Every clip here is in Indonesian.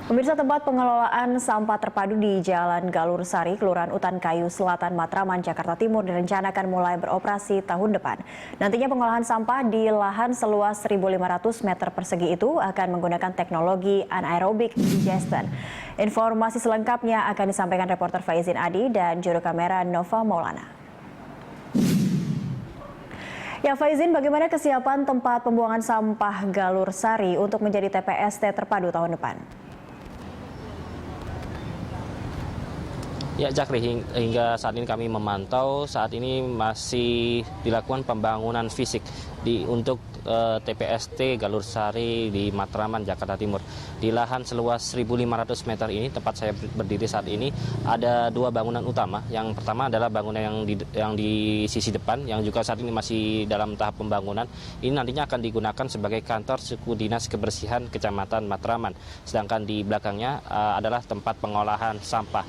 Pemirsa, tempat pengelolaan sampah terpadu di Jalan Galur Sari, Kelurahan Utan Kayu Selatan, Matraman, Jakarta Timur direncanakan mulai beroperasi tahun depan. Nantinya pengolahan sampah di lahan seluas 1.500 meter persegi itu akan menggunakan teknologi anaerobic digestion. Informasi selengkapnya akan disampaikan reporter Faizin Adi dan juru kamera Nova Maulana. Ya, Faizin, bagaimana kesiapan tempat pembuangan sampah Galur Sari untuk menjadi TPST terpadu tahun depan? Ya, Jakri, hingga saat ini kami memantau, saat ini masih dilakukan pembangunan fisik untuk TPST Galur Sari di Matraman, Jakarta Timur. Di lahan seluas 1.500 meter ini, tempat saya berdiri saat ini, ada dua bangunan utama. Yang pertama adalah bangunan yang di sisi depan, yang juga saat ini masih dalam tahap pembangunan. Ini nantinya akan digunakan sebagai kantor suku dinas kebersihan Kecamatan Matraman. Sedangkan di belakangnya adalah tempat pengolahan sampah.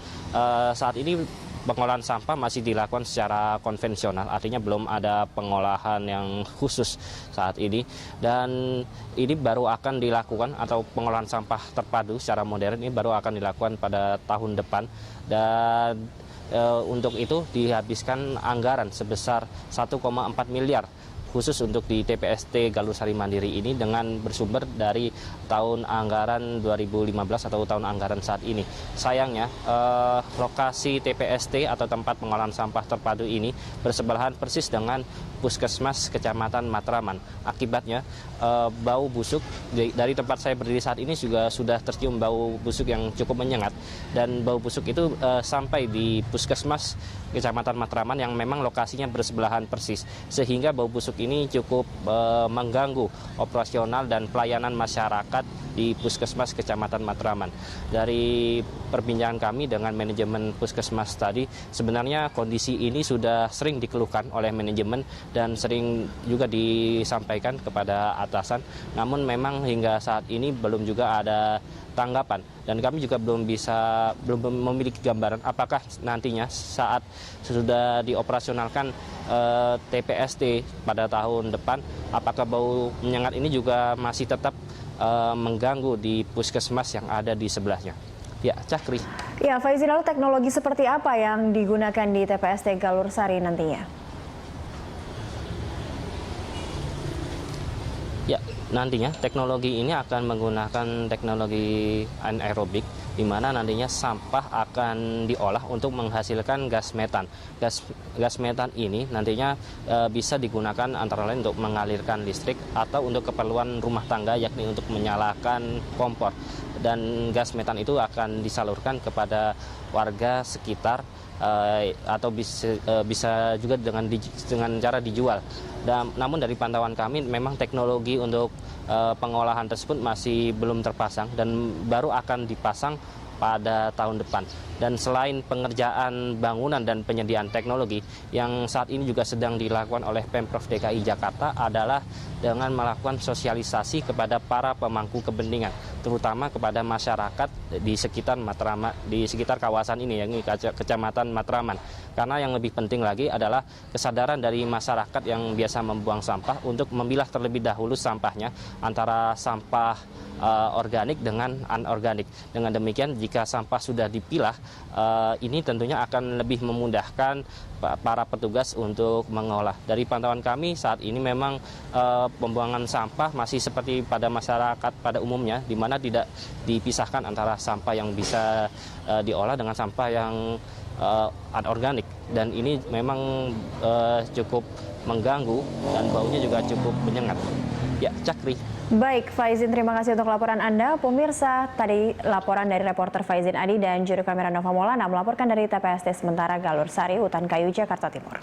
Saat ini pengolahan sampah masih dilakukan secara konvensional, artinya belum ada pengolahan yang khusus saat ini. Dan ini baru akan dilakukan, atau pengolahan sampah terpadu secara modern ini baru akan dilakukan pada tahun depan. Dan untuk itu dihabiskan anggaran sebesar 1,4 miliar khusus untuk di TPST Galur Sari Mandiri ini, dengan bersumber dari tahun anggaran 2015 atau tahun anggaran saat ini. Sayangnya lokasi TPST atau tempat pengolahan sampah terpadu ini bersebelahan persis dengan Puskesmas Kecamatan Matraman. Akibatnya bau busuk dari tempat saya berdiri saat ini juga sudah tercium bau busuk yang cukup menyengat, dan bau busuk itu sampai di Puskesmas Kecamatan Matraman yang memang lokasinya bersebelahan persis, sehingga bau busuk ini cukup mengganggu operasional dan pelayanan masyarakat di Puskesmas Kecamatan Matraman. Dari perbincangan kami dengan manajemen Puskesmas tadi, sebenarnya kondisi ini sudah sering dikeluhkan oleh manajemen dan sering juga disampaikan kepada atasan. Namun memang hingga saat ini belum juga ada tanggapan, dan kami juga belum memiliki gambaran apakah nantinya saat sudah dioperasionalkan TPST pada tahun depan, apakah bau menyengat ini juga masih tetap mengganggu di puskesmas yang ada di sebelahnya. Ya, Cakri. Ya, Faizin, lalu teknologi seperti apa yang digunakan di TPST Galur Sari nantinya? Ya, nantinya teknologi ini akan menggunakan teknologi anaerobik, di mana nantinya sampah akan diolah untuk menghasilkan gas metan. Gas metan ini nantinya bisa digunakan antara lain untuk mengalirkan listrik atau untuk keperluan rumah tangga, yakni untuk menyalakan kompor. Dan gas metan itu akan disalurkan kepada warga sekitar, atau bisa juga dengan cara dijual. Namun dari pantauan kami, memang teknologi untuk pengolahan tersebut masih belum terpasang dan baru akan dipasang pada tahun depan. Dan selain pengerjaan bangunan dan penyediaan teknologi, yang saat ini juga sedang dilakukan oleh Pemprov DKI Jakarta adalah dengan melakukan sosialisasi kepada para pemangku kepentingan, terutama kepada masyarakat di sekitar kawasan ini, yakni Kecamatan Matraman. Karena yang lebih penting lagi adalah kesadaran dari masyarakat yang biasa membuang sampah untuk memilah terlebih dahulu sampahnya antara sampah organik dengan anorganik. Dengan demikian, jika sampah sudah dipilah, ini tentunya akan lebih memudahkan para petugas untuk mengolah. Dari pantauan kami saat ini memang pembuangan sampah masih seperti pada masyarakat pada umumnya, di mana tidak dipisahkan antara sampah yang bisa diolah dengan sampah yang anorganik. Dan ini memang cukup mengganggu dan baunya juga cukup menyengat. Ya, Cakri. Baik, Faizin, terima kasih untuk laporan Anda. Pemirsa, tadi laporan dari reporter Faizin Adi dan juru kamera Nova Maulana melaporkan dari TPST sementara Galur Sari, Utan Kayu, Jakarta Timur.